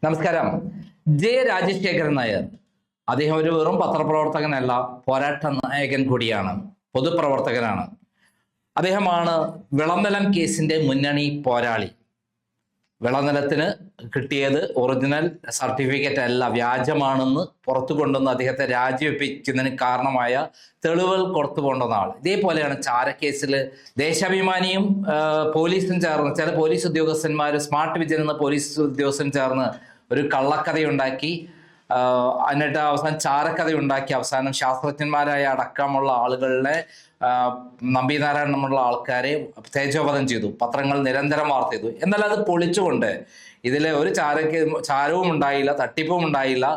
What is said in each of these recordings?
നമസ്കാരം. ജെ രാജശേഖരൻ നായർ അദ്ദേഹം ഒരു വെറും പത്രപ്രവർത്തകനല്ല, പോരാട്ട നായകൻ കൂടിയാണ്, പൊതുപ്രവർത്തകനാണ്. അദ്ദേഹമാണ് വിളനിലം കേസിന്റെ മുന്നണി പോരാളി. വിളനിലത്തിന് കിട്ടിയത് ഒറിജിനൽ സർട്ടിഫിക്കറ്റ് അല്ല, വ്യാജമാണെന്ന് പുറത്തു കൊണ്ടുവന്ന് അദ്ദേഹത്തെ രാജിവെപ്പിക്കുന്നതിന് കാരണമായ തെളിവുകൾ കൊടുത്തു കൊണ്ടുവന്ന ആൾ. ഇതേപോലെയാണ് ചാരക്കേസിൽ ദേശാഭിമാനിയും പോലീസും ചേർന്ന്, ചില പോലീസ് ഉദ്യോഗസ്ഥന്മാർ, സ്മാർട്ട് വിജയൻ എന്ന പോലീസ് ഉദ്യോഗസ്ഥൻ ചേർന്ന് ഒരു കള്ളക്കഥയുണ്ടാക്കി, എന്നിട്ട് അവസാനം ചാരക്കഥയുണ്ടാക്കി, അവസാനം ശാസ്ത്രജ്ഞന്മാരായ അടക്കമുള്ള ആളുകളെ, നമ്പീനാരായണമുള്ള ആൾക്കാരെ തേജോവധം ചെയ്തു. പത്രങ്ങൾ നിരന്തരം വാർത്ത ചെയ്തു. എന്നാൽ അത് പൊളിച്ചുകൊണ്ട് ഇതിലെ ഒരു ചാരവും ഉണ്ടായില്ല, തട്ടിപ്പും ഉണ്ടായില്ല,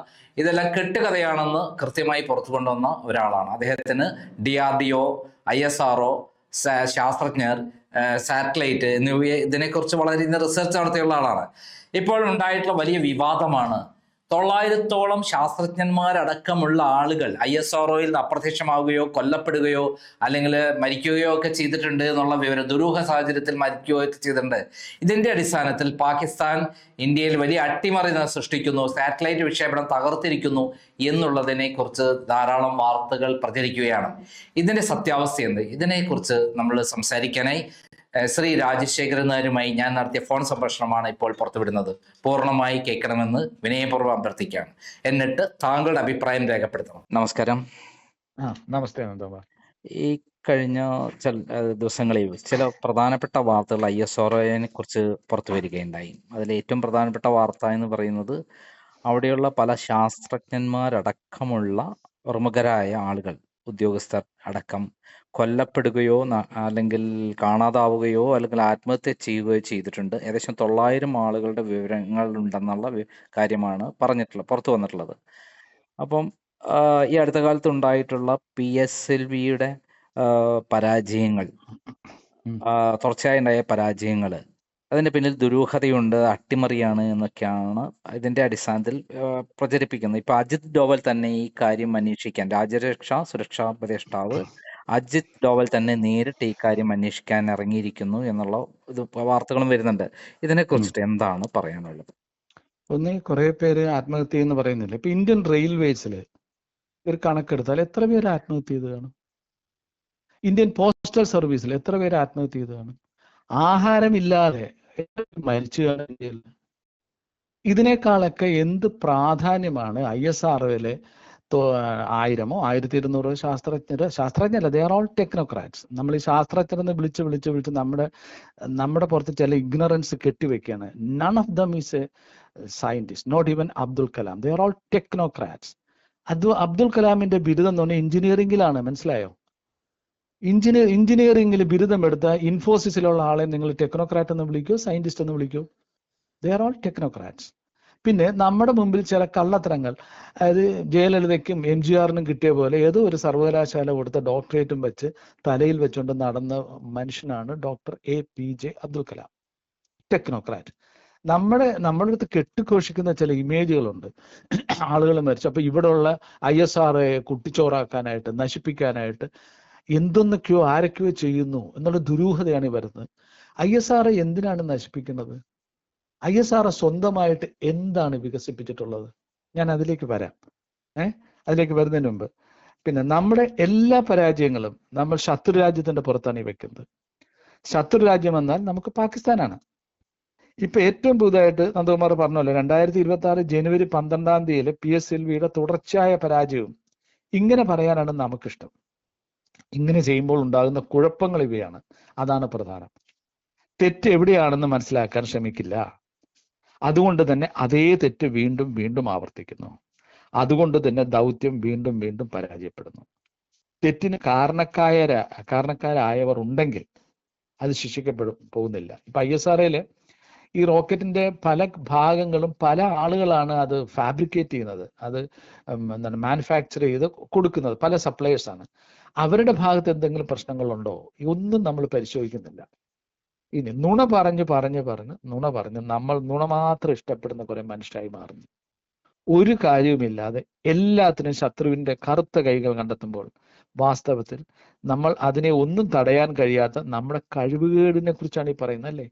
ഇതെല്ലാം കെട്ടുകഥയാണെന്ന് കൃത്യമായി പുറത്തു കൊണ്ടുവന്ന ഒരാളാണ്. അദ്ദേഹത്തിന് DRDO, ISRO, ശാസ്ത്രജ്ഞർ, സാറ്റലൈറ്റ് എന്നിവയെ ഇതിനെക്കുറിച്ച് വളരെ റിസർച്ച് നടത്തിയുള്ള ആളാണ്. ഇപ്പോൾ ഉണ്ടായിട്ടുള്ള വലിയ വിവാദമാണ് 900-ഓളം ശാസ്ത്രജ്ഞന്മാരടക്കമുള്ള ആളുകൾ ISROയിൽ നിന്ന് അപ്രത്യക്ഷമാവുകയോ കൊല്ലപ്പെടുകയോ അല്ലെങ്കിൽ മരിക്കുകയോ ഒക്കെ ചെയ്തിട്ടുണ്ട് എന്നുള്ള വിവരം, ദുരൂഹ സാഹചര്യത്തിൽ മരിക്കുകയോ ഒക്കെ ചെയ്തിട്ടുണ്ട്. ഇതിന്റെ അടിസ്ഥാനത്തിൽ പാകിസ്ഥാൻ ഇന്ത്യയിൽ വലിയ അട്ടിമറി സൃഷ്ടിക്കുന്നു, സാറ്റലൈറ്റ് വിക്ഷേപണം തകർത്തിരിക്കുന്നു എന്നുള്ളതിനെ കുറിച്ച് ധാരാളം വാർത്തകൾ പ്രചരിക്കുകയാണ്. ഇതിന്റെ സത്യാവസ്ഥ എന്ത്? ഇതിനെക്കുറിച്ച് നമ്മൾ സംസാരിക്കാനായി ശ്രീ രാജശേഖരൻ നായരുമായി ഞാൻ നടത്തിയ ഫോൺ സംഭാഷണമാണ് ഇപ്പോൾ പുറത്തുവിടുന്നത്. പൂർണ്ണമായി കേൾക്കണമെന്ന് വിനയപൂർവ്വം അഭ്യർത്ഥിക്കുകയാണ്. എന്നിട്ട് താങ്കളുടെ അഭിപ്രായം രേഖപ്പെടുത്തണം. നമസ്കാരം. നമസ്തേ. ഈ കഴിഞ്ഞ ദിവസങ്ങളിൽ ചില പ്രധാനപ്പെട്ട വാർത്തകൾ ISROയെ കുറിച്ച് പുറത്തു വരികയുണ്ടായി. അതിൽ ഏറ്റവും പ്രധാനപ്പെട്ട വാർത്ത എന്ന് പറയുന്നത് അവിടെയുള്ള പല ശാസ്ത്രജ്ഞന്മാരടക്കമുള്ള പ്രമുഖരായ ആളുകൾ, ഉദ്യോഗസ്ഥർ അടക്കം കൊല്ലപ്പെടുകയോ അല്ലെങ്കിൽ കാണാതാവുകയോ അല്ലെങ്കിൽ ആത്മഹത്യ ചെയ്യുകയോ ചെയ്തിട്ടുണ്ട്. ഏകദേശം 900 ആളുകളുടെ വിവരങ്ങൾ ഉണ്ടെന്നുള്ള കാര്യമാണ് പുറത്തു വന്നിട്ടുള്ളത്. അപ്പം ഈ അടുത്ത കാലത്ത് ഉണ്ടായിട്ടുള്ള PSLVയുടെ പരാജയങ്ങൾ, തുടർച്ചയായി ഉണ്ടായ പരാജയങ്ങൾ, അതിന്റെ പിന്നിൽ ദുരൂഹതയുണ്ട്, അട്ടിമറിയാണ് എന്നൊക്കെയാണ് ഇതിന്റെ അടിസ്ഥാനത്തിൽ പ്രചരിപ്പിക്കുന്നത്. ഇപ്പൊ അജിത് ഡോവൽ തന്നെ ഈ കാര്യം അന്വേഷിക്കാൻ, രാജ്യരക്ഷാ സുരക്ഷാ ഉപദേഷ്ടാവ് അജിത് ഡോവൽ തന്നെ നേരിട്ട് ഈ കാര്യം അന്വേഷിക്കാൻ ഇറങ്ങിയിരിക്കുന്നു എന്നുള്ള വാർത്തകളും വരുന്നുണ്ട്. ഇതിനെ കുറിച്ചിട്ട് എന്താണ് പറയാനുള്ളത്? ഒന്ന്, കുറെ പേര് ആത്മഹത്യ എന്ന് പറയുന്നില്ല. ഇപ്പൊ ഇന്ത്യൻ റെയിൽവേസിൽ ഒരു കണക്കെടുത്താൽ എത്ര പേര് ആത്മഹത്യ ചെയ്ത് കാണും? ഇന്ത്യൻ പോസ്റ്റൽ സർവീസിൽ എത്ര പേര് ആത്മഹത്യ ചെയ്ത് കാണും? ആഹാരമില്ലാതെ മരിച്ചു കാണുകയില്ല. ഇതിനേക്കാളൊക്കെ എന്ത് പ്രാധാന്യമാണ് ISROയിലെ 1000-ഓ 1200-ഓ ശാസ്ത്രജ്ഞരല്ല, ദേ ആർ ഓൾ ടെക്നോക്രാറ്റ്സ്. നമ്മൾ ഈ ശാസ്ത്രജ്ഞരെന്ന് വിളിച്ച് നമ്മുടെ പുറത്ത് ചില ഇഗ്നറൻസ് കെട്ടിവെക്കുകയാണ്. None of them is a scientist, not even Abdul Kalam. They are all technocrats. Abdul കലാമിന്റെ ബിരുദം എന്ന് പറഞ്ഞാൽ എഞ്ചിനീയറിംഗിലാണ്, മനസ്സിലായോ? എഞ്ചിനീയറിംഗിൽ ബിരുദം എടുത്ത ഇൻഫോസിസിലുള്ള ആളെ നിങ്ങൾ ടെക്നോക്രാറ്റ് എന്ന് വിളിക്കൂ, സയന്റിസ്റ്റ് എന്ന് വിളിക്കൂ. ദേ ആർ ഓൾ ടെക്നോക്രാറ്റ്സ്. പിന്നെ നമ്മുടെ മുമ്പിൽ ചില കള്ളത്തരങ്ങൾ, അതായത് ജയലളിതയ്ക്കും MGRനും കിട്ടിയ പോലെ ഏതോ ഒരു സർവകലാശാല കൊടുത്ത ഡോക്ടറേറ്റും വെച്ച് തലയിൽ വെച്ചുകൊണ്ട് നടന്ന മനുഷ്യനാണ് doctor APJ Abdul Kalam, technocrat. നമ്മുടെ അടുത്ത് കെട്ടിഘോഷിക്കുന്ന ചില ഇമേജുകളുണ്ട്. ആളുകൾ മരിച്ചു, അപ്പൊ ഇവിടെയുള്ള ISROയെ കുട്ടിച്ചോറാക്കാനായിട്ട്, നശിപ്പിക്കാനായിട്ട് എന്തൊന്നൊക്കെയോ ആരൊക്കെയോ ചെയ്യുന്നു എന്നുള്ള ദുരൂഹതയാണ് ഈ വരുന്നത്. ISRO എന്തിനാണ് നശിപ്പിക്കുന്നത്? ISRO സ്വന്തമായിട്ട് എന്താണ് വികസിപ്പിച്ചിട്ടുള്ളത്? ഞാൻ അതിലേക്ക് വരാം. അതിലേക്ക് വരുന്നതിന് മുമ്പ് പിന്നെ നമ്മുടെ എല്ലാ പരാജയങ്ങളും നമ്മൾ ശത്രുരാജ്യത്തിന്റെ പുറത്താണ് ഈ വെക്കുന്നത്. ശത്രുരാജ്യം എന്നാൽ നമുക്ക് പാകിസ്ഥാനാണ്. ഇപ്പൊ ഏറ്റവും പുതുതായിട്ട് നന്ദകുമാർ പറഞ്ഞല്ലോ, 2026 ജനുവരി 12 PSLVയുടെ തുടർച്ചയായ പരാജയവും. ഇങ്ങനെ പറയാനാണ് നമുക്കിഷ്ടം. ഇങ്ങനെ ചെയ്യുമ്പോൾ ഉണ്ടാകുന്ന കുഴപ്പങ്ങൾ ഇവയാണ്. അതാണ് പ്രധാനം. തെറ്റ് എവിടെയാണെന്ന് മനസ്സിലാക്കാൻ ശ്രമിക്കില്ല. അതുകൊണ്ട് തന്നെ അതേ തെറ്റ് വീണ്ടും വീണ്ടും ആവർത്തിക്കുന്നു. അതുകൊണ്ട് തന്നെ ദൗത്യം വീണ്ടും വീണ്ടും പരാജയപ്പെടുന്നു. തെറ്റിന് കാരണക്കാരായവർ ഉണ്ടെങ്കിൽ അത് പോകുന്നില്ല. ഇപ്പൊ ISROയില് ഈ റോക്കറ്റിന്റെ പല ഭാഗങ്ങളും പല ആളുകളാണ് അത് ഫാബ്രിക്കേറ്റ് ചെയ്യുന്നത്, അത് മാനുഫാക്ചർ ചെയ്ത് കൊടുക്കുന്നത്, പല സപ്ലയേഴ്സ് ആണ്. അവരുടെ ഭാഗത്ത് എന്തെങ്കിലും പ്രശ്നങ്ങളുണ്ടോ? ഒന്നും നമ്മൾ പരിശോധിക്കുന്നില്ല. ഇനി നുണ പറഞ്ഞ് നമ്മൾ നുണ മാത്രം ഇഷ്ടപ്പെടുന്ന കുറെ മനുഷ്യരായി മാറുന്നു. ഒരു കാര്യവുമില്ലാതെ എല്ലാത്തിനും ശത്രുവിന്റെ കറുത്ത കൈകൾ കണ്ടെത്തുമ്പോൾ വാസ്തവത്തിൽ നമ്മൾ അതിനെ ഒന്നും തടയാൻ കഴിയാത്ത നമ്മുടെ കഴിവുകേടിനെ കുറിച്ചാണ് ഈ പറയുന്നത്, അല്ലേ?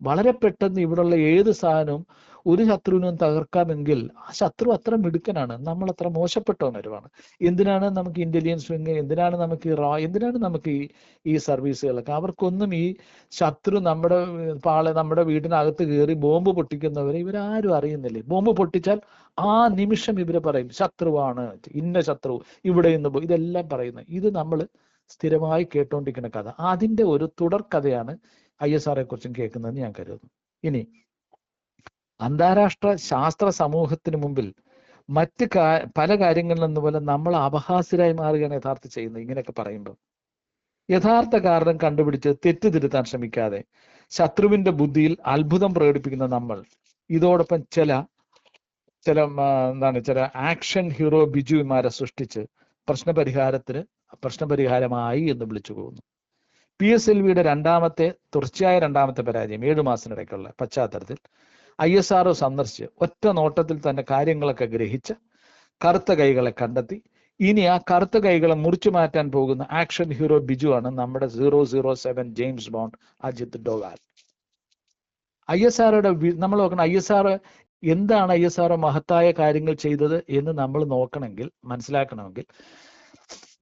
വളരെ പെട്ടെന്ന് ഇവിടെയുള്ള ഏത് സാധനവും ഒരു ശത്രുവിനും തകർക്കാമെങ്കിൽ ആ ശത്രു അത്ര മിടുക്കനാണ്, നമ്മൾ അത്ര മോശപ്പെട്ടവനരുമാണ്. എന്തിനാണ് നമുക്ക് ഇന്റലിജൻസ് വിങ്, എന്തിനാണ് നമുക്ക് എന്തിനാണ് നമുക്ക് ഈ സർവീസുകളൊക്കെ? അവർക്കൊന്നും ഈ ശത്രു നമ്മുടെ വീടിനകത്ത് കയറി ബോംബ് പൊട്ടിക്കുന്നവരെ ഇവരാരും അറിയുന്നില്ലേ? ബോംബ് പൊട്ടിച്ചാൽ ആ നിമിഷം ഇവര് പറയും ശത്രുവാണ്, ഇന്ന ശത്രു ഇവിടെ നിന്ന് പോയി, ഇതെല്ലാം പറയുന്നത്. ഇത് നമ്മൾ സ്ഥിരമായി കേട്ടോണ്ടിരിക്കുന്ന കഥ. അതിന്റെ ഒരു തുടർക്കഥയാണ് ISRO കുറിച്ചും കേൾക്കുന്നതെന്ന് ഞാൻ കരുതുന്നു. ഇനി അന്താരാഷ്ട്ര ശാസ്ത്ര സമൂഹത്തിന് മുമ്പിൽ മറ്റ് പല കാര്യങ്ങളിൽ എന്നപോലെ നമ്മൾ അപഹാസ്യരായി മാറുകയാണ് യഥാർത്ഥം ചെയ്യുന്നത്. ഇങ്ങനെയൊക്കെ പറയുമ്പോൾ യഥാർത്ഥ കാരണം കണ്ടുപിടിച്ച് തെറ്റ് തിരുത്താൻ ശ്രമിക്കാതെ ശത്രുവിന്റെ ബുദ്ധിയിൽ അത്ഭുതം പ്രകടിപ്പിക്കുന്ന നമ്മൾ ഇതോടൊപ്പം ചില ആക്ഷൻ ഹീറോ ബിജുമാരെ സൃഷ്ടിച്ച് പ്രശ്നപരിഹാരമായി എന്ന് വിളിച്ചു പോകുന്നു. PSLVയുടെ തുടർച്ചയായ രണ്ടാമത്തെ പരാജയം 7 മാസത്തിനിടയ്ക്കുള്ള പശ്ചാത്തലത്തിൽ ISRO സന്ദർശിച്ച് ഒറ്റ നോട്ടത്തിൽ തന്നെ കാര്യങ്ങളൊക്കെ ഗ്രഹിച്ച് കറുത്ത കൈകളെ കണ്ടെത്തി ഇനി ആ കറുത്ത കൈകളെ മുറിച്ചു മാറ്റാൻ പോകുന്ന ആക്ഷൻ ഹീറോ ബിജു ആണ് നമ്മുടെ 007 ജെയിംസ് ബോണ്ട് അജിത് ഡോവാൽ. ISROയുടെ നമ്മൾ നോക്കണം, എന്താണ് ISRO മഹത്തായ കാര്യങ്ങൾ ചെയ്തത് എന്ന് നമ്മൾ മനസ്സിലാക്കണമെങ്കിൽ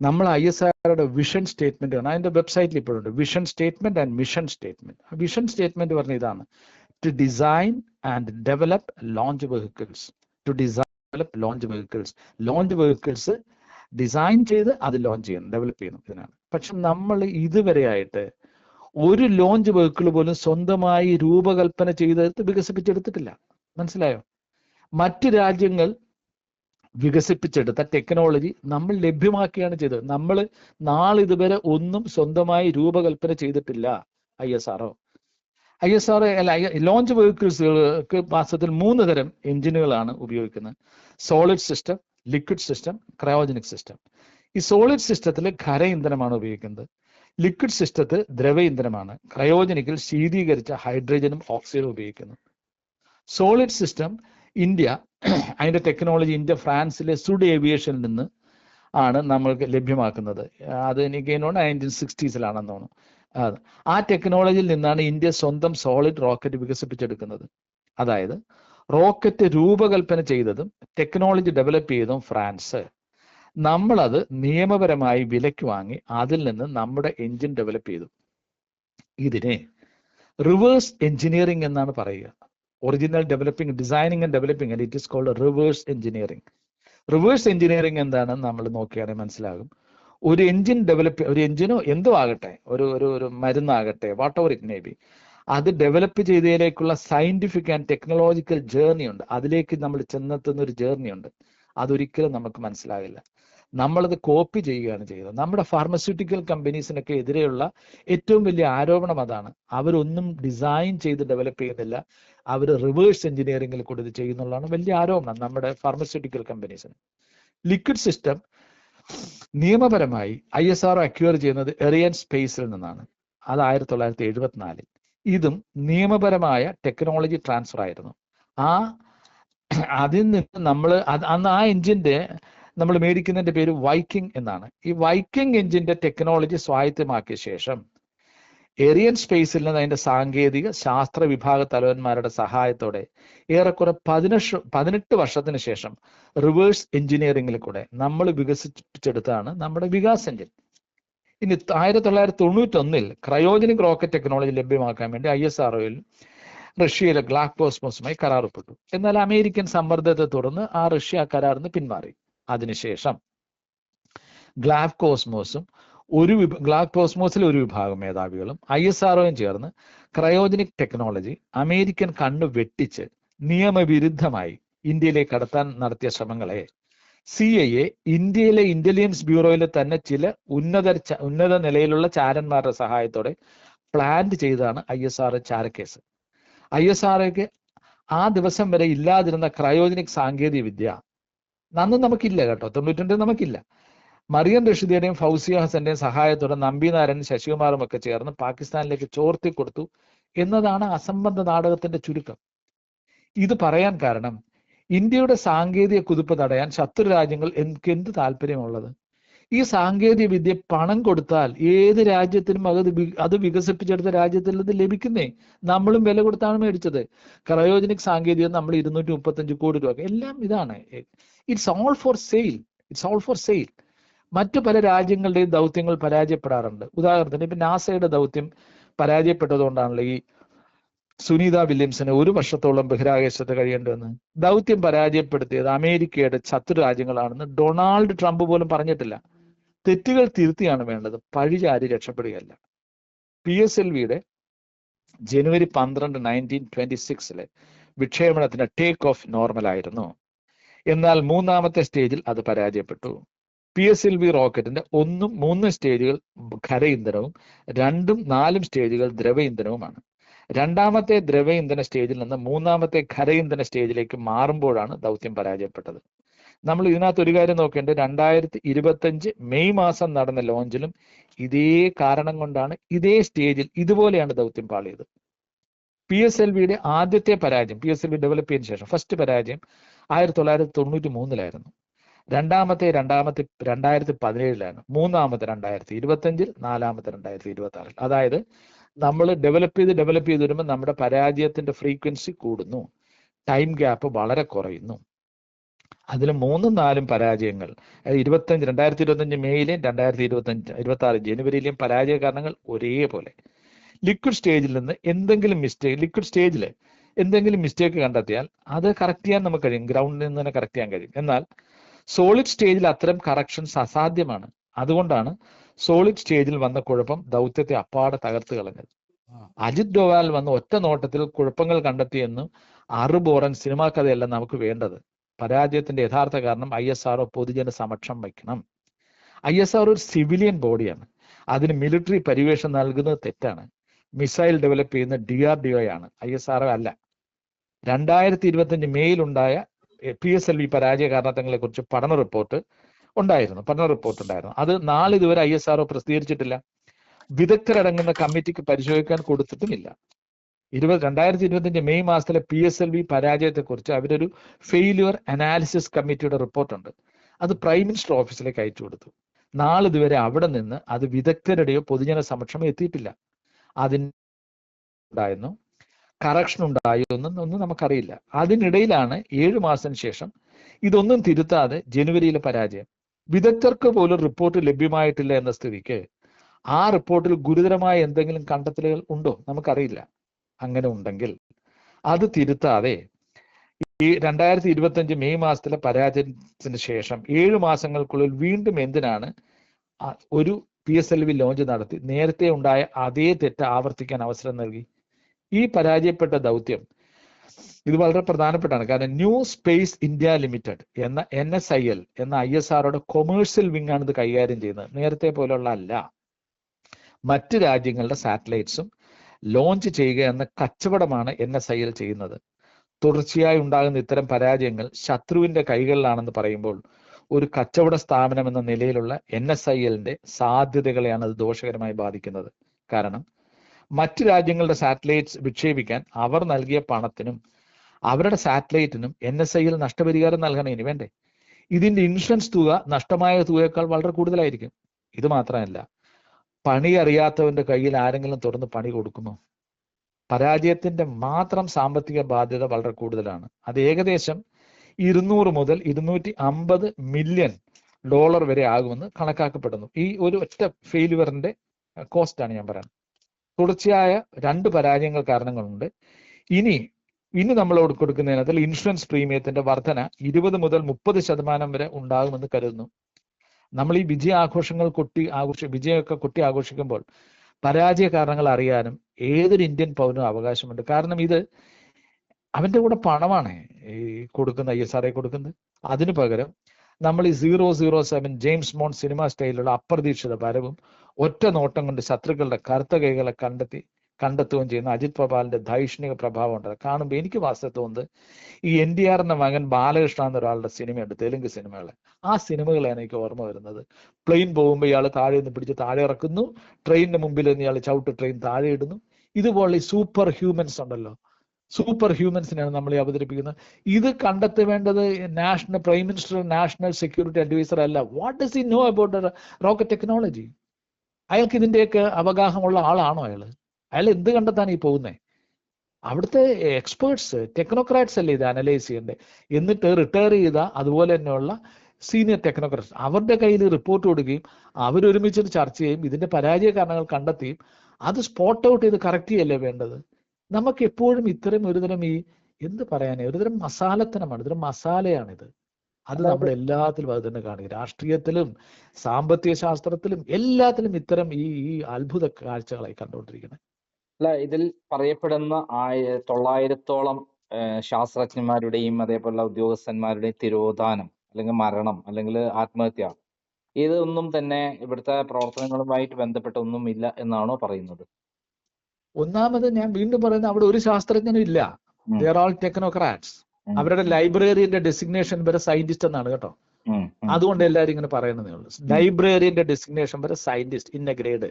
നമ്മൾ ISROയുടെ വിഷൻ സ്റ്റേറ്റ്മെന്റ് ആണ്. അതിന്റെ വെബ്സൈറ്റിൽ ഇപ്പോഴുണ്ട്, vision statement and mission statement. Vision statement പറഞ്ഞ ഇതാണ്: to design and develop launch vehicles. Launch vehicles design ചെയ്ത് അത് ലോഞ്ച് ചെയ്യണം, ഡെവലപ്പ് ചെയ്യണം, ഇതിനാണ്. പക്ഷെ നമ്മൾ ഇതുവരെയായിട്ട് ഒരു ലോഞ്ച് വെഹിക്കിൾ പോലും സ്വന്തമായി രൂപകൽപ്പന ചെയ്തെടുത്ത് വികസിപ്പിച്ചെടുത്തിട്ടില്ല. മനസ്സിലായോ? മറ്റ് രാജ്യങ്ങൾ വികസിപ്പിച്ചെടുത്ത ടെക്നോളജി നമ്മൾ ലഭ്യമാക്കുകയാണ് ചെയ്തത്. നമ്മൾ നാളിതുവരെ ഒന്നും സ്വന്തമായി രൂപകൽപ്പന ചെയ്തിട്ടില്ല. ISRO ലോഞ്ച് വെഹിക്കിൾസുകൾക്ക് മാസത്തിൽ 3 തരം എഞ്ചിനുകളാണ് ഉപയോഗിക്കുന്നത്: solid system, liquid system, cryogenic system. ഈ സോളിഡ് സിസ്റ്റത്തിൽ ഖര ഇന്ധനമാണ് ഉപയോഗിക്കുന്നത്, ലിക്വിഡ് സിസ്റ്റത്തിൽ ദ്രവ ഇന്ധനമാണ്, ക്രയോജനിക്കിൽ ശീതീകരിച്ച ഹൈഡ്രജനും ഓക്സിജനും ഉപയോഗിക്കുന്നു. സോളിഡ് സിസ്റ്റം അതിന്റെ ടെക്നോളജി ഫ്രാൻസിലെ സുഡ് ഏവിയേഷനിൽ നിന്ന് ആണ് നമ്മൾക്ക് ലഭ്യമാക്കുന്നത്. അത് എനിക്ക് 1960s തോന്നുന്നു. ആ ടെക്നോളജിയിൽ നിന്നാണ് ഇന്ത്യ സ്വന്തം സോളിഡ് റോക്കറ്റ് വികസിപ്പിച്ചെടുക്കുന്നത്. അതായത് റോക്കറ്റ് രൂപകൽപ്പന ചെയ്തതും ടെക്നോളജി ഡെവലപ്പ് ചെയ്തതും ഫ്രാൻസ്. നമ്മളത് നിയമപരമായി വിലയ്ക്ക് വാങ്ങി അതിൽ നിന്ന് നമ്മുടെ എഞ്ചിൻ ഡെവലപ്പ് ചെയ്തു. ഇതിനെ റിവേഴ്സ് എഞ്ചിനീയറിംഗ് എന്നാണ് പറയുക. Original designing and developing, and it is called reverse engineering. Reverse engineering എന്താണെന്ന് നമ്മൾ നോക്കിയാണെങ്കിൽ മനസ്സിലാകും. ഒരു എഞ്ചിനോ എന്തോ ആകട്ടെ, ഒരു മരുന്നാകട്ടെ, whatever it may be, അത് ഡെവലപ്പ് ചെയ്തതിലേക്കുള്ള സയന്റിഫിക് ആൻഡ് ടെക്നോളജിക്കൽ ജേർണി ഉണ്ട്. അതിലേക്ക് നമ്മൾ ചെന്നെത്തുന്ന ഒരു ജേർണി ഉണ്ട്. അതൊരിക്കലും നമുക്ക് മനസ്സിലാകില്ല. നമ്മളത് കോപ്പി ചെയ്യുകയാണ് ചെയ്തത്. നമ്മുടെ ഫാർമസ്യൂട്ടിക്കൽ കമ്പനീസിനൊക്കെ എതിരെയുള്ള ഏറ്റവും വലിയ ആരോപണം അതാണ്. അവരൊന്നും ഡിസൈൻ ചെയ്ത് ഡെവലപ്പ് ചെയ്യുന്നില്ല, അവർ റിവേഴ്സ് എഞ്ചിനീയറിംഗിൽ കൂടി ഇത് ചെയ്യുന്നുള്ളതാണ് വലിയ ആരോപണം നമ്മുടെ ഫാർമസ്യൂട്ടിക്കൽ കമ്പനീസിന്. ലിക്വിഡ് സിസ്റ്റം നിയമപരമായി ISRO അക്വയർ ചെയ്യുന്നത് എറിയൻ സ്പേസിൽ നിന്നാണ്. അത് 1974. ഇതും നിയമപരമായ ടെക്നോളജി ട്രാൻസ്ഫർ ആയിരുന്നു. അതിൽ നിന്ന് അന്ന് ആ എഞ്ചിന്റെ നമ്മൾ മേടിക്കുന്നതിന്റെ പേര് വൈക്കിംഗ് എന്നാണ്. ഈ വൈക്കിംഗ് എഞ്ചിന്റെ ടെക്നോളജി സ്വായത്തമാക്കിയ ശേഷം എറിയൻ സ്പേസിൽ നിന്ന് അതിന്റെ സാങ്കേതിക ശാസ്ത്ര വിഭാഗ തലവന്മാരുടെ സഹായത്തോടെ ഏറെക്കുറെ 18 വർഷത്തിന് ശേഷം റിവേഴ്സ് എഞ്ചിനീയറിംഗിൽ കൂടെ നമ്മൾ വികസിപ്പിച്ചെടുത്താണ് നമ്മുടെ വികാസ് എഞ്ചിൻ. ഇനി 1991 ക്രയോജനിക് റോക്കറ്റ് ടെക്നോളജി ലഭ്യമാക്കാൻ വേണ്ടി ISROയിൽ റഷ്യയിലെ ഗ്ലാക്പോസ്മോസുമായി കരാർ ഒപ്പിട്ടു. എന്നാൽ അമേരിക്കൻ സമ്മർദ്ദത്തെ തുടർന്ന് ആ റഷ്യ കരാറിൽ നിന്ന് പിന്മാറി. അതിനുശേഷം ഗ്ലാക്പോസ്മോസിലെ ഒരു വിഭാഗം മേധാവികളും ISROയും ചേർന്ന് ക്രയോജനിക് ടെക്നോളജി അമേരിക്കൻ കണ്ണു വെട്ടിച്ച് നിയമവിരുദ്ധമായി ഇന്ത്യയിലേക്ക് കടത്താൻ നടത്തിയ ശ്രമങ്ങളെ CIA ഇന്ത്യയിലെ ഇന്റലിജൻസ് ബ്യൂറോയിലെ തന്നെ ചില ഉന്നത നിലയിലുള്ള ചാരന്മാരുടെ സഹായത്തോടെ പ്ലാൻ ചെയ്താണ് ISRO ചാരക്കേസ്. ISROയ്ക്ക് ആ ദിവസം വരെ ഇല്ലാതിരുന്ന ക്രയോജനിക് സാങ്കേതിക വിദ്യ അന്നും നമുക്കില്ല കേട്ടോ. 92 നമുക്കില്ല. മറിയം റഷീദിയുടെയും ഫൗസിയ ഹസന്റെയും സഹായത്തോടെ നമ്പിനാരനും ശശികുമാറും ഒക്കെ ചേർന്ന് പാകിസ്ഥാനിലേക്ക് ചോർത്തി കൊടുത്തു എന്നതാണ് അസംബന്ധ നാടകത്തിന്റെ ചുരുക്കം. ഇത് പറയാൻ കാരണം ഇന്ത്യയുടെ സാങ്കേതിക കുതിപ്പ് തടയാൻ ശത്രു രാജ്യങ്ങൾ എന്ത് താല്പര്യമുള്ളത്? ഈ സാങ്കേതിക വിദ്യ പണം കൊടുത്താൽ ഏത് രാജ്യത്തിനും അത് വികസിപ്പിച്ചെടുത്ത രാജ്യത്തിൽ ഇത് ലഭിക്കുന്നേ. നമ്മളും വില കൊടുത്താണ് മേടിച്ചത്. ക്രയോജനിക് സാങ്കേതികം നമ്മൾ 235 കോടി രൂപ, എല്ലാം ഇതാണ്. It's all for sale, it's all for sale. മറ്റു പല രാജ്യങ്ങളുടെയും ദൗത്യങ്ങൾ പരാജയപ്പെടാറുണ്ട്. ഉദാഹരണത്തിന് ഇപ്പൊ നാസയുടെ ദൗത്യം പരാജയപ്പെട്ടതുകൊണ്ടാണല്ലോ ഈ സുനീത വില്യംസിന് 1 വർഷത്തോളം ബഹിരാകാശത്ത് കഴിയേണ്ടി വന്നു. ദൗത്യം പരാജയപ്പെടുത്തിയത് അമേരിക്കയുടെ ശത്രു രാജ്യങ്ങളാണെന്ന് ഡൊണാൾഡ് ട്രംപ് പോലും പറഞ്ഞിട്ടില്ല. തെറ്റുകൾ തിരുത്തിയാണ് വേണ്ടത്, പഴിചാരി രക്ഷപ്പെടുകയല്ല. PSLVയുടെ ജനുവരി 12, 1926 വിക്ഷേപണത്തിന് ടേക്ക് ഓഫ് നോർമൽ ആയിരുന്നു. എന്നാൽ 3ാമത്തെ സ്റ്റേജിൽ അത് പരാജയപ്പെട്ടു. PSLV റോക്കറ്റിന്റെ 1ഉം 3ഉം സ്റ്റേജുകൾ ഖര ഇന്ധനവും 2ഉം 4ഉം സ്റ്റേജുകൾ ദ്രവ ഇന്ധനവുമാണ്. 2ാമത്തെ ദ്രവ ഇന്ധന സ്റ്റേജിൽ നിന്ന് 3ാമത്തെ ഖര ഇന്ധന സ്റ്റേജിലേക്ക് മാറുമ്പോഴാണ് ദൗത്യം പരാജയപ്പെട്ടത്. നമ്മൾ ഇതിനകത്ത് ഒരു കാര്യം നോക്കേണ്ടത്, 2025 മെയ് മാസം നടന്ന ലോഞ്ചിലും ഇതേ കാരണം കൊണ്ടാണ് ഇതേ സ്റ്റേജിൽ ഇതുപോലെയാണ് ദൗത്യം പാളിയത്. PSLVയുടെ ആദ്യത്തെ പരാജയം, PSLV ഡെവലപ്പ് ചെയ്തതിനു ശേഷം ഫസ്റ്റ് പരാജയം 1993 രണ്ടാമത്തെ 2017 മൂന്നാമത്തെ 2025, 4ാമത്തെ 2026. അതായത് നമ്മൾ ഡെവലപ്പ് ചെയ്ത് വരുമ്പോൾ നമ്മുടെ പരാജയത്തിന്റെ ഫ്രീക്വൻസി കൂടുന്നു, ടൈം ഗ്യാപ്പ് വളരെ കുറയുന്നു. അതിൽ 3ഉം 4ഉം പരാജയങ്ങൾ 2025 മെയ്യിലെയും 2026 ജനുവരിയിലെയും പരാജയ കാരണങ്ങൾ ഒരേപോലെ. ലിക്വിഡ് സ്റ്റേജിൽ നിന്ന് എന്തെങ്കിലും മിസ്റ്റേക്ക് കണ്ടെത്തിയാൽ അത് കറക്റ്റ് ചെയ്യാൻ നമുക്ക് കഴിയും, ഗ്രൗണ്ടിൽ നിന്ന് തന്നെ കറക്റ്റ് ചെയ്യാൻ കഴിയും. എന്നാൽ സോളിഡ് സ്റ്റേജിൽ അത്തരം കറക്ഷൻസ് അസാധ്യമാണ്. അതുകൊണ്ടാണ് സോളിഡ് സ്റ്റേജിൽ വന്ന കുഴപ്പം ദൗത്യത്തെ അപ്പാടെ തകർത്ത് കളഞ്ഞത്. അജിത് ഡോവാൽ വന്ന് ഒറ്റ നോട്ടത്തിൽ കുഴപ്പങ്ങൾ കണ്ടെത്തിയെന്നും അറുബോറൻ സിനിമാ കഥയല്ല നമുക്ക് വേണ്ടത്. പരാജയത്തിന്റെ യഥാർത്ഥ കാരണം ISRO പൊതുജന സമക്ഷം വയ്ക്കണം. ISRO ഒരു സിവിലിയൻ ബോഡിയാണ്. അതിന് മിലിറ്ററി പരിവേഷം നൽകുന്നത് തെറ്റാണ്. മിസൈൽ ഡെവലപ്പ് ചെയ്യുന്ന DRDO ആണ്, ISRO അല്ല. 2025 മെയ്യിലുണ്ടായ PSLV പരാജയ കാരണങ്ങളെ കുറിച്ച് പഠന റിപ്പോർട്ട് ഉണ്ടായിരുന്നു. അത് നാളിതുവരെ ISRO പ്രസിദ്ധീകരിച്ചിട്ടില്ല. വിദഗ്ധരടങ്ങുന്ന കമ്മിറ്റിക്ക് പരിശോധിക്കാൻ കൊടുത്തിട്ടുമില്ല. 2025 മെയ് മാസത്തിലെ PSLV പരാജയത്തെക്കുറിച്ച് അവരൊരു ഫെയിലിയർ അനാലിസിസ് കമ്മിറ്റിയുടെ റിപ്പോർട്ടുണ്ട്. അത് പ്രൈം മിനിസ്റ്റർ ഓഫീസിലേക്ക് അയച്ചു കൊടുത്തു. നാളിതുവരെ അവിടെ നിന്ന് അത് വിദഗ്ധരുടെയോ പൊതുജന സമക്ഷമോ എത്തിയിട്ടില്ല. അതിനുണ്ടായിരുന്നു കറക്ഷൻ ഉണ്ടായോ ഒന്നും നമുക്കറിയില്ല. അതിനിടയിലാണ് 7 മാസത്തിന് ശേഷം ഇതൊന്നും തിരുത്താതെ ജനുവരിയിലെ പരാജയം. വിദഗ്ധർക്ക് പോലും റിപ്പോർട്ട് ലഭ്യമായിട്ടില്ല എന്ന സ്ഥിതിക്ക് ആ റിപ്പോർട്ടിൽ ഗുരുതരമായ എന്തെങ്കിലും കണ്ടെത്തലുകൾ ഉണ്ടോ നമുക്കറിയില്ല. അങ്ങനെ ഉണ്ടെങ്കിൽ അത് തിരുത്താതെ ഈ 2025 മെയ് മാസത്തിലെ പരാജയത്തിന് ശേഷം 7 മാസങ്ങൾക്കുള്ളിൽ വീണ്ടും എന്തിനാണ് ഒരു PSLV ലോഞ്ച് നടത്തി നേരത്തെ ഉണ്ടായ അതേ തെറ്റ് ആവർത്തിക്കാൻ അവസരം നൽകി? ഈ പരാജയപ്പെട്ട ദൗത്യം ഇത് വളരെ പ്രധാനപ്പെട്ടാണ്. കാരണം ന്യൂ സ്പേസ് ഇന്ത്യ ലിമിറ്റഡ് എന്ന NSIL എന്ന ISROയുടെ കൊമേഴ്സ്യൽ വിങ് ആണ് ഇത് കൈകാര്യം ചെയ്യുന്നത്. നേരത്തെ പോലുള്ള അല്ല. മറ്റ് രാജ്യങ്ങളുടെ സാറ്റലൈറ്റ്സും ലോഞ്ച് ചെയ്യുക എന്ന കച്ചവടമാണ് NSIL ചെയ്യുന്നത്. തുടർച്ചയായി ഉണ്ടാകുന്ന ഇത്തരം പരാജയങ്ങൾ ശത്രുവിന്റെ കൈകളിലാണെന്ന് പറയുമ്പോൾ ഒരു കച്ചവട സ്ഥാപനം എന്ന നിലയിലുള്ള NSILന്റെ സാധ്യതകളെയാണ് അത് ദോഷകരമായി ബാധിക്കുന്നത്. കാരണം മറ്റ് രാജ്യങ്ങളുടെ സാറ്റലൈറ്റ്സ് വിക്ഷേപിക്കാൻ അവർ നൽകിയ പണത്തിനും അവരുടെ സാറ്റലൈറ്റിനും NSIL നഷ്ടപരിഹാരം നൽകണം. ഇനി വേണ്ടേ? ഇതിന്റെ ഇൻഷുറൻസ് തുക നഷ്ടമായ തുകയേക്കാൾ വളരെ കൂടുതലായിരിക്കും. ഇത് മാത്രമല്ല, പണി അറിയാത്തവന്റെ കയ്യിൽ ആരെങ്കിലും തുറന്ന് പണി കൊടുക്കുമോ? പരാജയത്തിന്റെ മാത്രം സാമ്പത്തിക ബാധ്യത വളരെ കൂടുതലാണ്. അത് ഏകദേശം 200 മുതൽ 250 മില്യൺ ഡോളർ വരെ ആകുമെന്ന് കണക്കാക്കപ്പെടുന്നു. ഈ ഒരു ഒറ്റ ഫെയിലുവറിന്റെ കോസ്റ്റാണ് ഞാൻ പറയുന്നത്. തുടർച്ചയായ 2 പരാജയങ്ങൾ കാരണങ്ങളുണ്ട്. ഇനി നമ്മളോട് കൊടുക്കുന്നതിനകത്ത് ഇൻഷുറൻസ് പ്രീമിയത്തിന്റെ വർധന 20 മുതൽ 30% വരെ ഉണ്ടാകുമെന്ന് കരുതുന്നു. നമ്മൾ ഈ വിജയമൊക്കെ കൊട്ടി ആഘോഷിക്കുമ്പോൾ പരാജയ കാരണങ്ങൾ അറിയാനും ഏതൊരു ഇന്ത്യൻ പൗരനും അവകാശമുണ്ട്. കാരണം ഇത് അവന്റെ കൂടെ പണമാണ് ഈ കൊടുക്കുന്ന ISRO കൊടുക്കുന്നത്. അതിനു പകരം നമ്മൾ ഈ 007 ജെയിംസ് ബോണ്ട് സിനിമ സ്റ്റൈലിലുള്ള അപ്രതീക്ഷിത വരവും ഒറ്റ നോട്ടം കൊണ്ട് ശത്രുക്കളുടെ കറുത്ത കൈകളെ കണ്ടെത്തുകയും ചെയ്യുന്ന അജിത് പവാലിന്റെ ധൈഷണിക പ്രഭാവം ഉണ്ട്. കാണുമ്പോൾ എനിക്ക് വാസ്തവം തോന്നുന്നത് ഈ NTR എന്ന മകൻ ബാലകൃഷ്ണ എന്ന ഒരാളുടെ സിനിമയുണ്ട്, തെലുങ്ക് സിനിമകളെ. ആ സിനിമകളാണ് എനിക്ക് ഓർമ്മ വരുന്നത്. പ്ലെയിൻ പോകുമ്പോൾ ഇയാൾ താഴെ നിന്ന് പിടിച്ച് താഴെ ഇറക്കുന്നു, ട്രെയിനിന് മുമ്പിൽ നിന്ന് ഇയാൾ ചവിട്ട് ട്രെയിൻ താഴെ ഇടുന്നു. ഇതുപോലെ ഈ സൂപ്പർ ഹ്യൂമൻസ് ഉണ്ടല്ലോ, സൂപ്പർ ഹ്യൂമൻസിനെയാണ് നമ്മൾ ഈ അവതരിപ്പിക്കുന്നത്. ഇത് കണ്ടെത്തേണ്ടത് national prime minister, national security adviser അല്ല. What does he know about rocket technology? അയാൾക്ക് ഇതിന്റെയൊക്കെ അവഗാഹമുള്ള ആളാണോ അയാൾ എന്ത് കണ്ടെത്താൻ ഈ പോകുന്നത്? അവിടുത്തെ എക്സ്പേർട്സ്, ടെക്നോക്രാറ്റ്സ് അല്ലേ ഇത് അനലൈസ് ചെയ്യേണ്ടത്. എന്നിട്ട് റിട്ടയർ ചെയ്ത അതുപോലെ തന്നെയുള്ള സീനിയർ ടെക്നോക്രാറ്റ്സ് അവരുടെ കയ്യിൽ റിപ്പോർട്ട് കൊടുക്കുകയും അവരൊരുമിച്ച് ചർച്ച ചെയ്യും, ഇതിന്റെ പരാജയ കാരണങ്ങൾ കണ്ടെത്തിയും അത് സ്പോട്ട് ഔട്ട് ചെയ്ത് കറക്റ്റ് ചെയ്യല്ലേ വേണ്ടത്. നമുക്ക് എപ്പോഴും ഇത്തരം ഒരുതരം എന്ത് പറയാനേ, ഒരുതരം മസാലത്തനമാണ്, ഇതൊരു മസാലയാണിത്. അത് നമ്മൾ എല്ലാത്തിലും അത് തന്നെ കാണുക. രാഷ്ട്രീയത്തിലും സാമ്പത്തിക ശാസ്ത്രത്തിലും എല്ലാത്തിലും ഇത്തരം ഈ അത്ഭുത കാഴ്ചകളായി കണ്ടുകൊണ്ടിരിക്കുന്നത്. അല്ല, ഇതിൽ പറയപ്പെടുന്ന 900-ഓളം ശാസ്ത്രജ്ഞന്മാരുടെയും അതേപോലുള്ള ഉദ്യോഗസ്ഥന്മാരുടെയും തിരോധാനം അല്ലെങ്കിൽ മരണം അല്ലെങ്കിൽ ആത്മഹത്യ, ഇതൊന്നും തന്നെ ഇവിടുത്തെ പ്രവർത്തനങ്ങളുമായിട്ട് ബന്ധപ്പെട്ട ഒന്നും ഇല്ല എന്നാണോ പറയുന്നത്? ഒന്നാമത് ഞാൻ വീണ്ടും പറയുന്നത്, അവിടെ ഒരു ശാസ്ത്രജ്ഞനും ഇല്ല. ദേ ആർ ഓൾ ടെക്നോക്രാറ്റ്സ്. അവരുടെ ലൈബ്രറിയന്റെ ഡെസിഗ്നേഷൻ വരെ സയന്റിസ്റ്റ് എന്നാണ് കേട്ടോ. അതുകൊണ്ട് എല്ലാവരും ഇങ്ങനെ പറയുന്നതേ ഉള്ളൂ. ലൈബ്രറിയന്റെ ഡെസിഗ്നേഷൻ വരെ സയന്റിസ്റ്റ്, ഇന്ന ഗ്രേഡ്,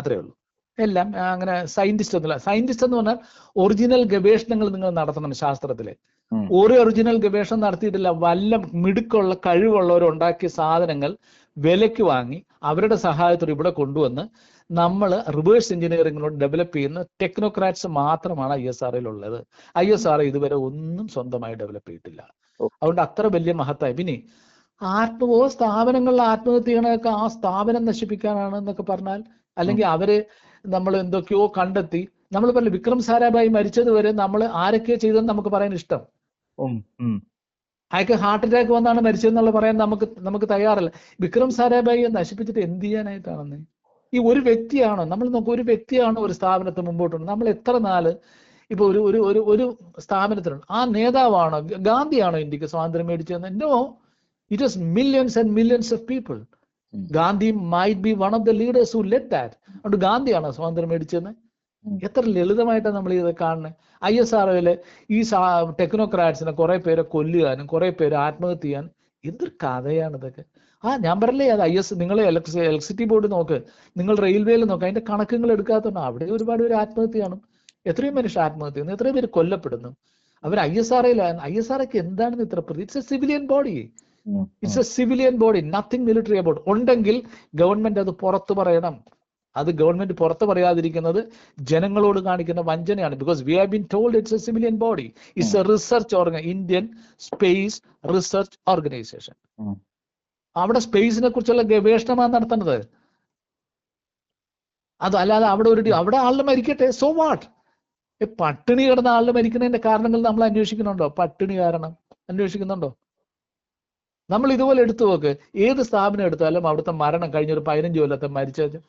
അത്രേ ഉള്ളൂ. എല്ലാം അങ്ങനെ സയന്റിസ്റ്റ് ഒന്നുമില്ല. സയന്റിസ്റ്റ് എന്ന് പറഞ്ഞാൽ ഒറിജിനൽ ഗവേഷണങ്ങൾ നിങ്ങൾ നടത്തണം. ശാസ്ത്രത്തിലെ ഒരു ഒറിജിനൽ ഗവേഷണം നടത്തിയിട്ടില്ല. വല്ല മിടുക്കുള്ള കഴിവുള്ളവരുണ്ടാക്കിയ സാധനങ്ങൾ വിലയ്ക്ക് വാങ്ങി അവരുടെ സഹായത്തോടെ ഇവിടെ കൊണ്ടുവന്ന് നമ്മൾ റിവേഴ്സ് എഞ്ചിനീയറിംഗിലൂടെ ഡെവലപ്പ് ചെയ്യുന്ന ടെക്നോക്രാറ്റ്സ് മാത്രമാണ് ISRO ഉള്ളത്. ISRO ഇതുവരെ ഒന്നും സ്വന്തമായി ഡെവലപ്പ് ചെയ്തിട്ടില്ല. അതുകൊണ്ട് അത്ര വലിയ മഹത്തായി. പിന്നെ സ്ഥാപനങ്ങളിൽ ആത്മഹത്യ ചെയ്യണതൊക്കെ ആ സ്ഥാപനം നശിപ്പിക്കാനാണ് എന്നൊക്കെ പറഞ്ഞാൽ, അല്ലെങ്കിൽ അവര് നമ്മൾ എന്തൊക്കെയോ കണ്ടെത്തി, നമ്മൾ പറഞ്ഞ വിക്രം സാരാഭായി മരിച്ചത് വരെ നമ്മൾ ആരൊക്കെയോ ചെയ്തെന്ന് നമുക്ക് പറയാൻ ഇഷ്ടം. അയാൾക്ക് ഹാർട്ട് അറ്റാക്ക് വന്നാണ് മരിച്ചതെന്നുള്ള പറയാൻ നമുക്ക് തയ്യാറല്ല. വിക്രം സാരാഭായിയെ നശിപ്പിച്ചിട്ട് എന്ത് ചെയ്യാനായിട്ടാണെന്ന്? ഈ ഒരു വ്യക്തിയാണോ നമ്മൾ നോക്കുക, ഒരു വ്യക്തിയാണോ ഒരു സ്ഥാപനത്തെ മുമ്പോട്ടുണ്ട്? നമ്മൾ എത്ര നാള് ഇപ്പൊ ഒരു സ്ഥാപനത്തിലുണ്ട്, ആ നേതാവാണോ? ഗാന്ധിയാണോ ഇന്ത്യക്ക് സ്വാതന്ത്ര്യം മേടിച്ചതെന്ന്? No, it was millions and millions of people. Gandhi might be one of the leaders who led that. അതുകൊണ്ട് ഗാന്ധിയാണോ സ്വാതന്ത്ര്യം മേടിച്ചതെന്ന്? എത്ര ലളിതമായിട്ടാണ് നമ്മൾ ഇത് കാണുന്നത്. ISROയിലെ ഈ ടെക്നോക്രാറ്റ്സിനെ കുറെ പേരെ കൊല്ലുവാനും കുറെ പേര് ആത്മഹത്യ ചെയ്യാനും എന്തൊരു കഥയാണ് ഇതൊക്കെ. ഞാൻ പറയല്ലേ, അത് നിങ്ങൾ ഇലക്ട്രിസിറ്റി ബോർഡ് നോക്ക്, നിങ്ങൾ റെയിൽവേയിൽ നോക്ക്, അതിന്റെ കണക്കുകൾ എടുക്കാത്തതുകൊണ്ട് അവിടെ ഒരുപാട് പേര് ആത്മഹത്യ കാണും. എത്രയും മനുഷ്യർ ആത്മഹത്യ ചെയ്യുന്നു, എത്രയും പേര് കൊല്ലപ്പെടുന്നു. അവർ ISROയിലാണ്. ISROക്ക് എന്താണെന്ന് ഇത്ര പ്രതി? It's a civilian body. It's a civilian body, nothing military about. ഉണ്ടെങ്കിൽ ഗവൺമെന്റ് അത് പുറത്തു പറയണം. അത് ഗവൺമെന്റ് പുറത്തു പറയാതിരിക്കുന്നത് ജനങ്ങളോട് കാണിക്കുന്ന വഞ്ചനയാണ്. Because we have been told it's a civilian body. It's a research Indian space research organisation. അവിടെ സ്പേസിനെ കുറിച്ചുള്ള ഗവേഷണമാണ് നടത്തുന്നത്. അതല്ലാതെ അവിടെ ആളുടെ മരിക്കട്ടെ, സോ വാട്ട്? പട്ടിണി കിടന്ന ആളുടെ മരിക്കുന്നതിന്റെ കാരണങ്ങൾ നമ്മൾ അന്വേഷിക്കുന്നുണ്ടോ? പട്ടിണി കാരണം അന്വേഷിക്കുന്നുണ്ടോ? നമ്മൾ ഇതുപോലെ എടുത്തു നോക്ക്, ഏത് സ്ഥാപനം എടുത്താലും അവിടുത്തെ മരണം കഴിഞ്ഞൊരു 15 കൊല്ലത്തെ മരിച്ചു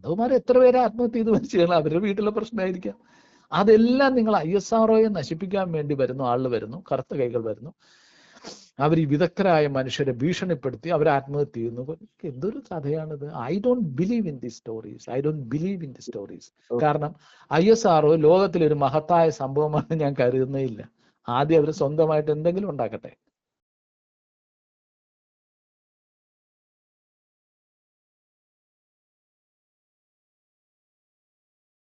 അതുമാർ എത്ര പേരെ ആത്മഹത്യ ചെയ്ത് മരിച്ചാൽ അവരുടെ വീട്ടിലെ പ്രശ്നമായിരിക്കാം. അതെല്ലാം നിങ്ങൾ ISROയെ നശിപ്പിക്കാൻ വേണ്ടി വരുന്നു ആളുകൾ വരുന്നു, കറുത്ത കൈകൾ വരുന്നു. അവർ ഈ വിദഗ്ധരായ മനുഷ്യരെ ഭീഷണിപ്പെടുത്തി അവർ ആത്മഹത്യ ചെയ്യുന്നു. എന്തൊരു കഥയാണിത്? I don't believe in the stories. കാരണം ISRO ലോകത്തിലൊരു മഹത്തായ സംഭവമാണ് ഞാൻ കരുതുന്നേ ഇല്ല. ആദ്യം അവർ സ്വന്തമായിട്ട് എന്തെങ്കിലും ഉണ്ടാക്കട്ടെ.